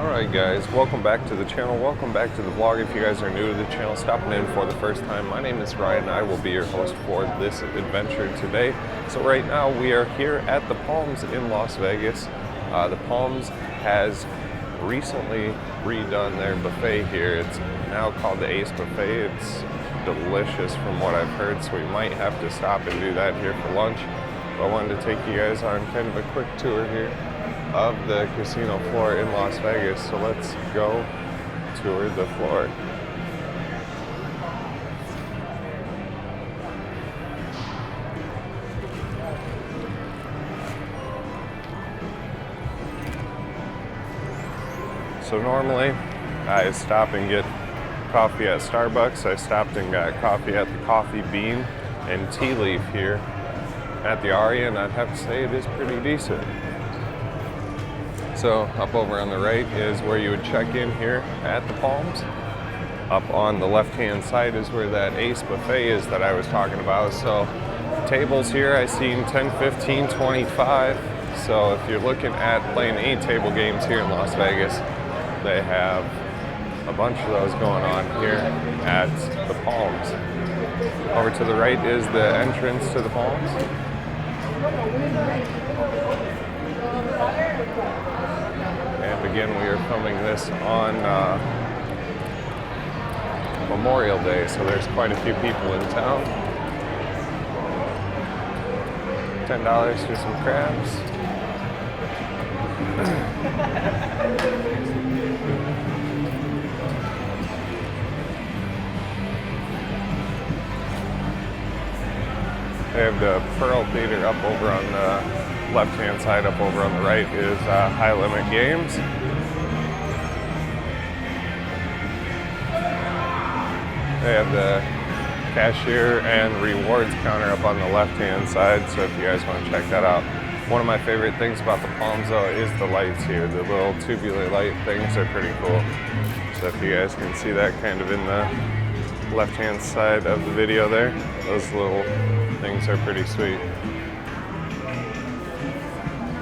Alright guys, welcome back to the channel, welcome back to the vlog. If you guys are new to the channel, stopping in for the first time, my name is Ryan and I will be your host for this adventure today. So right now we are here at the Palms in Las Vegas. The Palms has recently redone their buffet here. It's now called the Ace Buffet. It's delicious from what I've heard, so we might have to stop and do that here for lunch. But I wanted to take you guys on kind of a quick tour here of the casino floor in Las Vegas. So let's go tour the floor. So normally I stop and get coffee at Starbucks. I stopped and got coffee at the Coffee Bean and Tea Leaf here at the Aria, and I'd have to say it is pretty decent. So up over on the right is where you would check in here at the Palms. Up on the left-hand side is where that Ace Buffet is that I was talking about. So tables here, I seen 10, 15, 25. So if you're looking at playing 8-table games here in Las Vegas, they have a bunch of those going on here at the Palms. Over to the right is the entrance to the Palms. And again, we are filming this on Memorial Day, so there's quite a few people in town. $10 for some crabs. They have the Pearl Theater up over on the left-hand side. Up over on the right is High Limit Games. They have the cashier and rewards counter up on the left-hand side, so if you guys want to check that out. One of my favorite things about the Palms, though, is the lights here. The little tubular light things are pretty cool. So if you guys can see that kind of in the left-hand side of the video there, those little things are pretty sweet.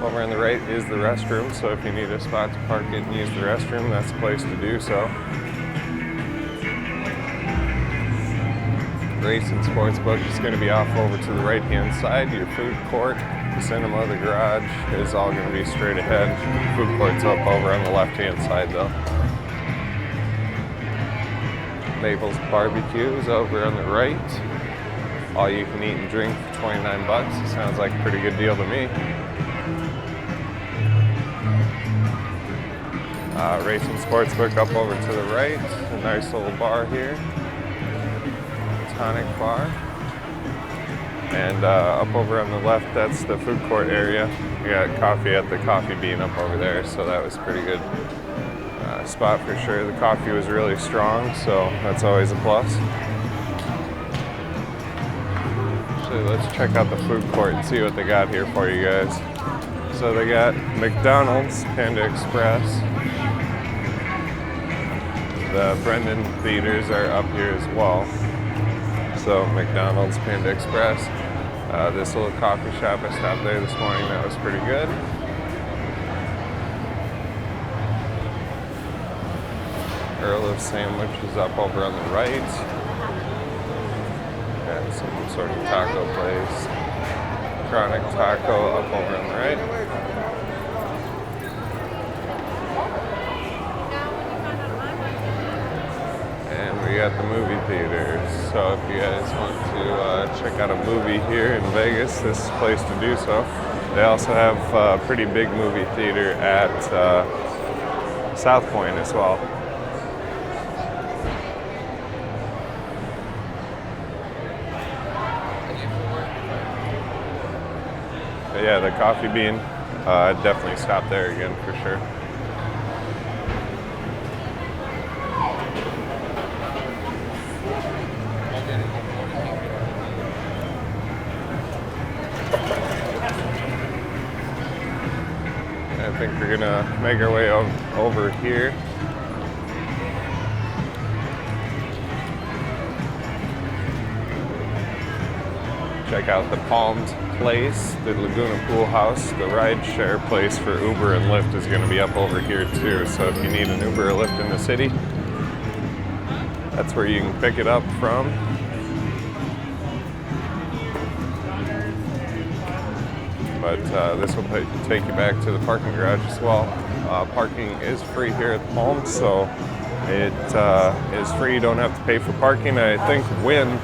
Over on the right is the restroom, so if you need a spot to park it and use the restroom, that's the place to do so. Race and Sportsbook is going to be off over to the right-hand side. Your food court, the cinema, the garage is all going to be straight ahead. Food court's up over on the left-hand side, though. Mabel's Barbecue is over on the right. All you can eat and drink for 29 bucks. It sounds like a pretty good deal to me. Race and Sportsbook up over to the right. A nice little bar here. Tonic bar. And up over on the left, that's the food court area. We got coffee at the Coffee Bean up over there, so that was pretty good spot for sure. The coffee was really strong, so that's always a plus. Actually, let's check out the food court and see what they got here for you guys. So they got McDonald's, Panda Express. The Brendan Theaters are up here as well. So McDonald's, Panda Express. This little coffee shop, I stopped there this morning, that was pretty good. Earl of Sandwich is up over on the right. Got some sort of taco place. Chronic Taco up over on the right. And we got the movie theaters. So if you guys want to check out a movie here in Vegas, this is the place to do so. They also have a pretty big movie theater at South Point as well. But yeah, the Coffee Bean, I'd definitely stop there again for sure. I think we're gonna make our way over here. check out the Palms place, the Laguna Pool House. The ride share place for Uber and Lyft is going to be up over here too. So if you need an Uber or Lyft in the city, that's where you can pick it up from. But this will take you back to the parking garage as well. Parking is free here at Palms, so it is free. You don't have to pay for parking. I think Wynn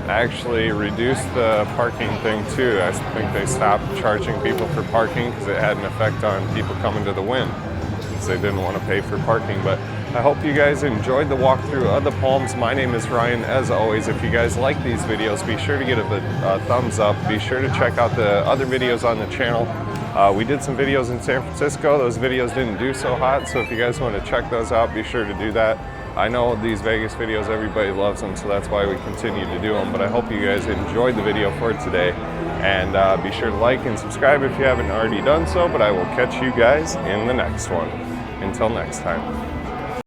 actually reduced the parking thing too. I think they stopped charging people for parking because it had an effect on people coming to the Wynn because they didn't want to pay for parking. But I hope you guys enjoyed the walkthrough of the Palms. My name is Ryan. As always, if you guys like these videos, be sure to give it a thumbs up. Be sure to check out the other videos on the channel. We did some videos in San Francisco. Those videos didn't do so hot, so if you guys want to check those out, be sure to do that. I know these Vegas videos, everybody loves them, so that's why we continue to do them. But I hope you guys enjoyed the video for today. And be sure to like and subscribe if you haven't already done so. But I will catch you guys in the next one. Until next time.